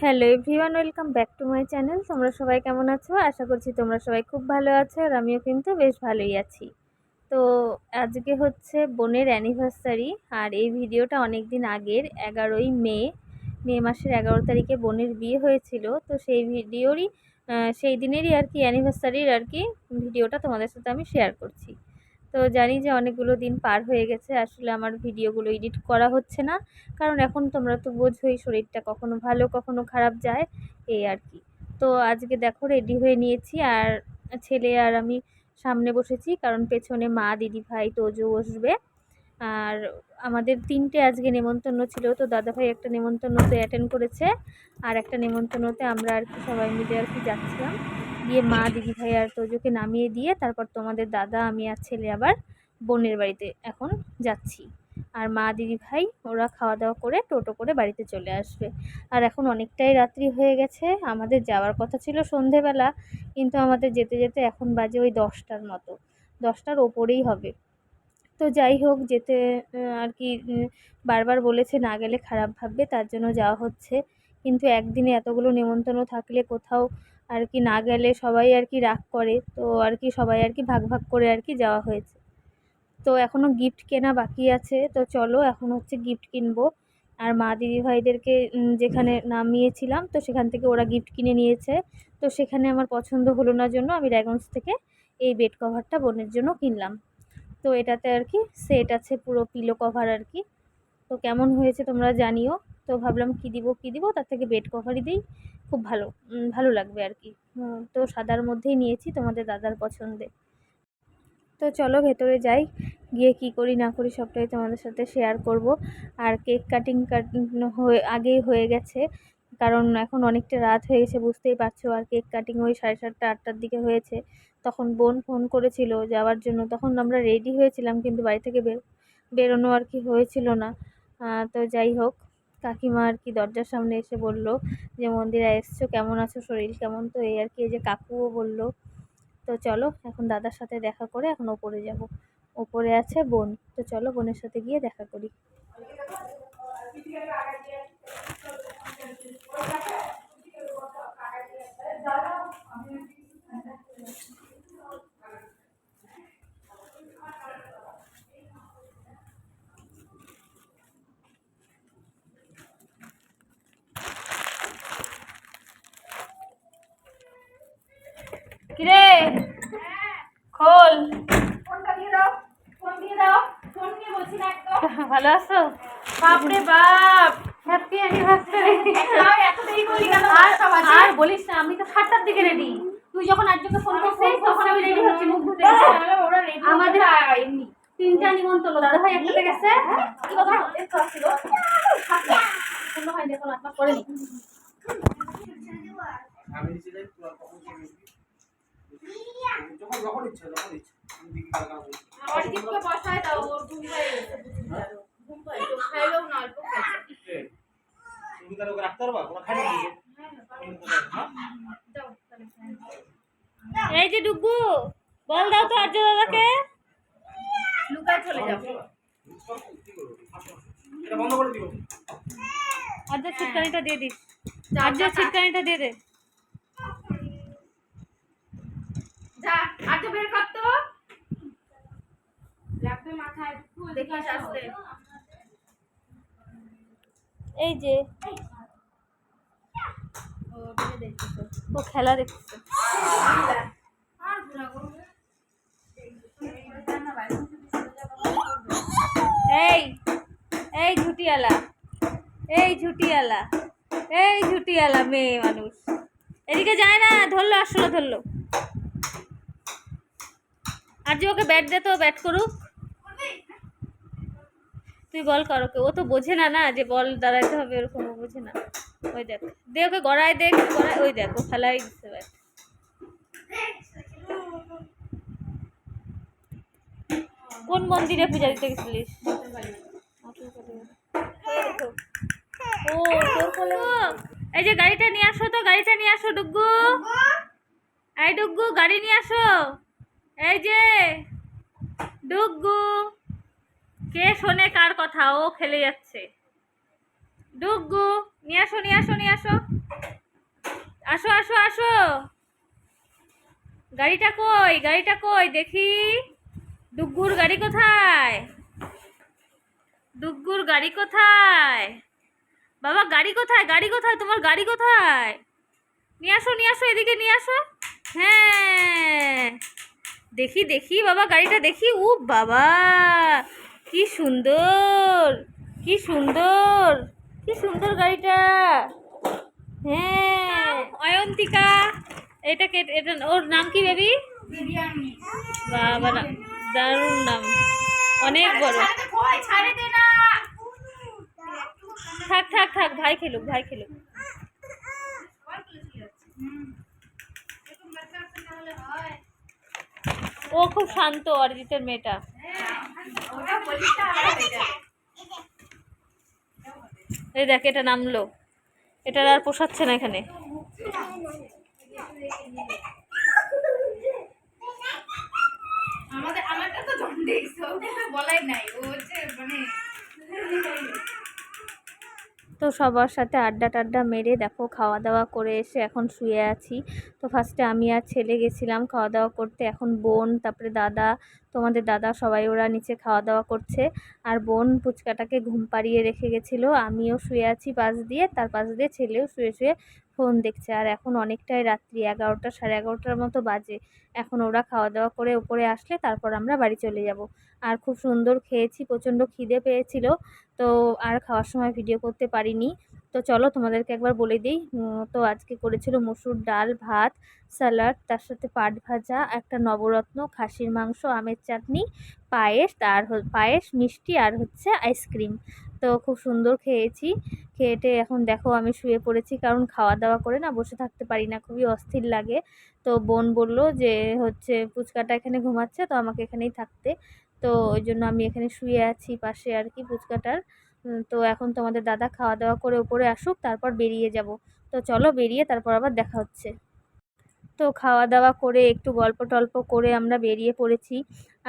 Hello everyone, welcome back to my channel. তোমরা সবাই কেমন আছো? আশা করছি তোমরা সবাই খুব ভালো আছো, আর আমিও কিন্তু বেশ ভালোই আছি। তো আজকে হচ্ছে বোনের অ্যানিভার্সারি, আর এই ভিডিওটা অনেক দিন আগের 11ই মে মাসের 11 তারিখে বোনের বিয়ে হয়েছিল। তো সেই ভিডিওরই সেই দিনেরই আর কি অ্যানিভার্সারির আর কি ভিডিওটা তোমাদের সাথে আমি শেয়ার করছি। তো জানি যে অনেকগুলো দিন পার হয়ে গেছে, আসলে আমার ভিডিওগুলো এডিট করা হচ্ছে না, কারণ এখন তোমরা তো বোঝোই শরীরটা কখনো ভালো কখনো খারাপ যায়, এই আর কি। তো আজকে দেখো রেডি হয়ে নিয়েছি, আর ছেলে আর আমি সামনে বসেছি, কারণ পেছনে মা, দিদি ভাই, তোজো বসবে। আর আমাদের 3টে আজকে নেমন্তন্ন ছিল, তো দাদাভাই একটা নেমন্তন্নতে অ্যাটেন্ড করেছে, আর একটা নেমন্তন্নতে আমরা আর কি সবাই মিলে আর কি যাচ্ছিলাম। দিয়ে মা, দিদি ভাই আর তোজোকে নামিয়ে দিয়ে তারপর তোমাদের দাদা, আমি আর ছেলে আবার বোনের বাড়িতে এখন যাচ্ছি। আর মা, দিদি ভাই ওরা খাওয়া দাওয়া করে টোটো করে বাড়িতে চলে আসবে। আর এখন অনেকটাই রাত্রি হয়ে গেছে, আমাদের যাওয়ার কথা ছিল সন্ধেবেলা, কিন্তু আমাদের যেতে যেতে এখন বাজে ওই 10টার মতো, 10টার ওপরেই হবে। তো যাই হোক, যেতে আর কি বারবার বলেছে না গেলে খারাপ ভাববে, তার জন্য যাওয়া হচ্ছে। কিন্তু একদিনে এতগুলো নেমন্তন্ন থাকলে কোথাও আর কি না গেলে সবাই আর কি রাগ করে, তো আর কি সবাই আর কি ভাগ ভাগ করে আর কি যাওয়া হয়েছে। তো এখনও গিফট কেনা বাকি আছে, তো চলো এখন হচ্ছে গিফট কিনবো। আর মা, দিদি ভাইদেরকে যেখানে নামিয়েছিলাম, তো সেখান থেকে ওরা গিফট কিনে নিয়েছে। তো সেখানে আমার পছন্দ হলো না জন্য আমি ড্রাগনস থেকে এই বেড কভারটা বোনের জন্য কিনলাম। তো এটাতে আর কি সেট আছে, পুরো পিলো কভার আর কি। তো কেমন হয়েছে তোমরা জানিও। তো ভাবলাম কি দিব, তার থেকে বেড কভারই দিই, খুব ভালো ভালো লাগবে আর কি। তো সাদার মধ্যেই নিয়েছি, তোমাদের দাদার পছন্দে। তো চলো ভেতরে যাই, গিয়ে কি করি না করি সবটাই তোমাদের সাথে শেয়ার করব। আর কেক কাটিং হয়ে আগেই হয়ে গেছে, কারণ এখন অনেকটা রাত হয়ে গেছে বুঝতেই পারছো। আর কেক কাটিং ওই 7:30 8টার দিকে হয়েছে। তখন বোন ফোন করেছিল যাওয়ার জন্য, তখন আমরা রেডি হয়েছিলাম, কিন্তু বাড়ি থেকে বেরোনো আর কি হয়েছিল না। তো যাই হোক, কাকিমা আর কি দরজার সামনে এসে বলল যে মন্দিরে এসছো, কেমন আছো, শরীর কেমন? তো এই আর কি, এই যে কাকুও বলল। তো চলো এখন দাদার সাথে দেখা করে এখন ওপরে যাব। ওপরে আছে বোন, তো চলো বোনের সাথে গিয়ে দেখা করি। কিরে, খোল। ভালো আছো? বাপরে বাপ, হ্যাপি অ্যানিভার্সারি। আর বলিস না, আমি তো 7টার দিকে রেডি। তুই যখন আজকে ফোন করছিস তখন আমি রেডি হচ্ছি, মুখ ধুতে গেছি। আমাদের 3টা নিমন্ত্রণ, দাদা ভাই একসাথে গেছে। কি কথা একটু আসছিল, কোনো হয় দেখো না করে নি। আমি নিচে যাই, তুই কখন থেকে যখন যখন ইচ্ছা আমি দেখি কাকা বলি আমার দিকে বসায় দাও, ওর ঘুম পায় গেছে, ঘুম পায় তো খাইলেও না, অল্প খাইছে। তুমি তার ওকে রাখতে পারবা, কোনো খাইলে দিবে। এই যে ডুগু, বল দাও তো আর্য দাদাকে, লুকায় চলে যাবো। এটা বন্ধ করে দিও। আর্য ছিটকানিটা দিয়ে দিস, আর্য ছিটকানিটা দিয়ে দে। যা আর্য বের কর তো, লাগবে মাথায়, দেখিস আসতে। এই যে ও খেলা দেখছে। এই এই ঝুটিয়ালা, এই ঝুটিয়ালা, এই ঝুটিয়ালা মেয়ে মানুষ এদিকে যায় না, ধরলো আসলো ধরলো। আর যে ওকে ব্যাট দে তো, ব্যাট করুক। তুই বল কর ওকে, ও তো বোঝে না না যে বল দাঁড়াইতে হবে, এরকম ও বোঝে না। ওই দেখ, দে ওকে গড়ায়, দেখ গড়ায়, ওই দেখ ও ফেলাই দিচ্ছে ব্যাট। কোন মন্দিরে পূজা দিতে গেছিলিস? ও তোর কোলে। এই যে গাড়িটা নিয়ে আসো তো, গাড়িটা নিয়ে আসো ডুগ্গু, এই ডুগ্গু গাড়ি নিয়ে আসো। এই যে ডুগ্গু, কে শোনে কার কথা, ও খেলে যাচ্ছে। ডুগ্গু নিয়ে আসো, নিয়ে আসো, নিয়ে আসো। আসো আসো, গাড়িটা কই, গাড়িটা কই দেখি। ডুগ্গুর গাড়ি কোথায়? ডুগ্গুর গাড়ি কোথায়? বাবা গাড়ি কোথায়, গাড়ি কোথায়, তোমার গাড়ি কোথায়? নিয়ে আসো এদিকে নিয়ে আসো। হ্যাঁ, দেখি দেখি বাবা গাড়িটা দেখি। ও বাবা, কি সুন্দর, কি সুন্দর, কি সুন্দর গাড়িটা। হ্যাঁ অয়ন্তিকা, এটাকে এটা ওর নাম কি বেবি? বাবা দারুণ নাম, অনেক বড়। থাক থাক থাক, ভাই খেলুক, ভাই খেলুক। ও খুব শান্ত, অরিজিতের মেয়েটা। এই দেখ এটা নামলো, এটার আর পোষাচ্ছে না এখানে। আমারটা তো জন্ডিস, বলাই নাই, ও হচ্ছে মানে। তো সবার সাথে আড্ডা টাড্ডা মেরে দেখো খাওয়া দাওয়া করে এসে এখন শুয়ে আছি। তো ফার্স্টে আমি আর ছেলে গেছিলাম খাওয়া দাওয়া করতে, এখন বোন, তারপরে দাদা, তোমাদের দাদা, সবাই ওরা নিচে খাওয়া দাওয়া করছে। আর বোন পুচকাটাকে ঘুম পাড়িয়ে রেখে গেছিলো, আমিও শুয়ে আছি পাশ দিয়ে, তার পাশ দিয়ে ছেলেও শুয়ে শুয়ে ফোন দেখছে। আর এখন অনেকটাই রাত্রি, 11টা, সাড়ে 11টার মতো বাজে। এখন ওরা খাওয়া দাওয়া করে উপরে আসলে তারপর আমরা বাড়ি চলে যাব। আর খুব সুন্দর খেয়েছি, প্রচণ্ড খিদে পেয়েছিল, তো আর খাওয়ার সময় ভিডিও করতে পারিনি। তো চলো তোমাদেরকে একবার বলে দিই। তো আজকে করেছিল মসুর ডাল, ভাত, স্যালাড, তার সাথে পাট ভাজা, একটা নবরত্ন, খাসির মাংস, আমের চাটনি, পায়েস, আর পায়েস, মিষ্টি, আর হচ্ছে আইসক্রিম। তো খুব সুন্দর খেয়েছি। খেয়েটে এখন দেখো আমি শুয়ে পড়েছি, কারণ খাওয়া দাওয়া করে না বসে থাকতে পারি না, খুবই অস্থির লাগে। তো বোন বলল যে হচ্ছে পুচকাটা এখানে ঘুমাচ্ছে, তো আমাকে এখানেই থাকতে। তো ওই জন্য আমি এখানে শুয়ে আছি পাশে আর কি পুচকাটার। তো এখন তোমাদের দাদা খাওয়া দাওয়া করে উপরে আসুক, তারপর বেরিয়ে যাব। তো চলো বেরিয়ে তারপর আবার দেখা হচ্ছে। তো খাওয়া দাওয়া করে একটু গল্প টল্প করে আমরা বেরিয়ে পড়েছি।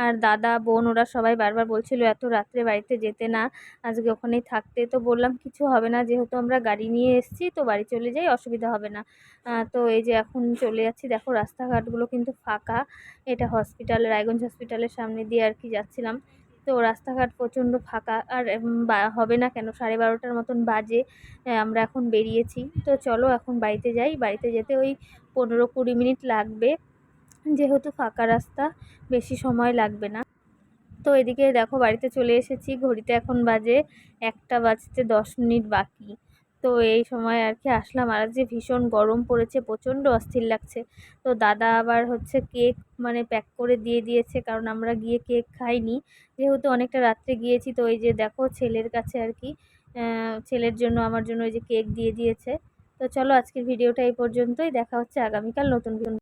আর দাদা, বোন ওরা সবাই বারবার বলছিল এত রাত্রে বাড়িতে যেতে না, আজকে ওখানেই থাকতে। তো বললাম কিছু হবে না, যেহেতু আমরা গাড়ি নিয়ে এসেছি তো বাড়ি চলে যাই, অসুবিধা হবে না। তো এই যে এখন চলে যাচ্ছি, দেখো রাস্তাঘাটগুলো কিন্তু ফাঁকা। এটা হসপিটাল, রায়গঞ্জ হসপিটালের সামনে দিয়ে আর কি যাচ্ছিলাম। তো রাস্তাঘাট প্রচণ্ড ফাঁকা, আর হবে না কেন, 12:30টার মতন বাজে। আমরা এখন বেরিয়েছি। তো চলো এখন বাড়িতে যাই, বাড়িতে যেতে ওই 15-20 মিনিট লাগবে, যেহেতু ফাঁকা রাস্তা, বেশি সময় লাগবে না। তো এদিকে দেখো বাড়িতে চলে এসেছি, ঘড়িতে এখন বাজে 1টা বাজতে 10 মিনিট বাকি। তো এই সময় আর কি আসলাম। আর যে ভীষণ গরম পড়েছে, প্রচণ্ড অস্থির লাগছে। তো দাদা আবার হচ্ছে কেক মানে প্যাক করে দিয়ে দিয়েছে, কারণ আমরা গিয়ে কেক খাইনি, যেহেতু অনেকটা রাত্রে গিয়েছি। তো এই যে দেখো ছেলের কাছে আর কি ছেলের জন্য আমার জন্য ওই যে কেক দিয়ে দিয়েছে। তো চলো আজকের ভিডিওটা এই পর্যন্তই, দেখা হচ্ছে আগামীকাল নতুন